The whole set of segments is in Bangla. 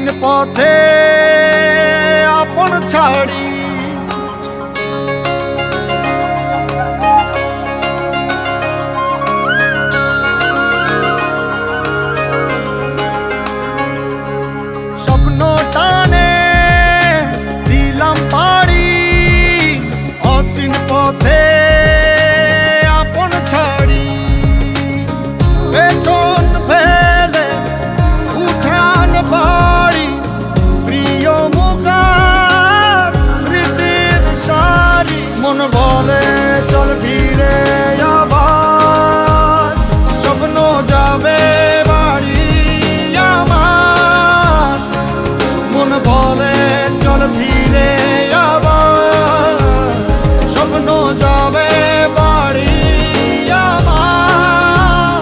অচিন পথে আপন ছাড়ি স্বপ্ন টানে দিলাম পাড়ি অচিন পথে আপন ছাড়ি পেছন ফেলে উঠান বাড়ি প্রিয় মুখার স্মৃতির সারি মন বলে চল ফিরে আবার স্বপ্ন যাবে বাড়ি আমার মন বলে চল ফিরে আবার স্বপ্ন যাবে বাড়ি আমার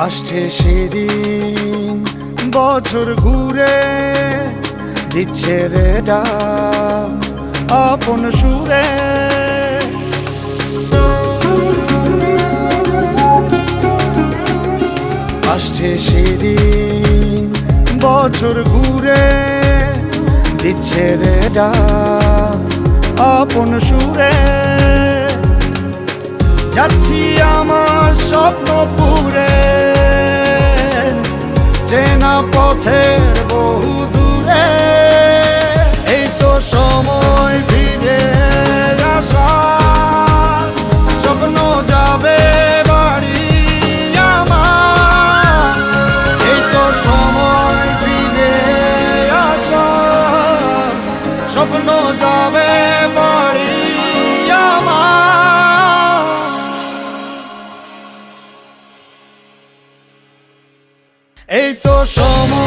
আসছে সেদিন বছর ঘুরে দিচ্ছে রে ডাক আপন সুরে আসছে সেদিন বছর ঘুরে দিচ্ছে রে ডাক আপন সুরে যাচ্ছি আমার স্বপ্ন পুরে চেনা পথের বহু দূরে এই তো সময় ফিরে আসার স্বপ্ন যাবে বাড়ি আমার এই তো সময় ফিরে আসার স্বপ্ন যাবে বাড়ি আমার এই তো সময়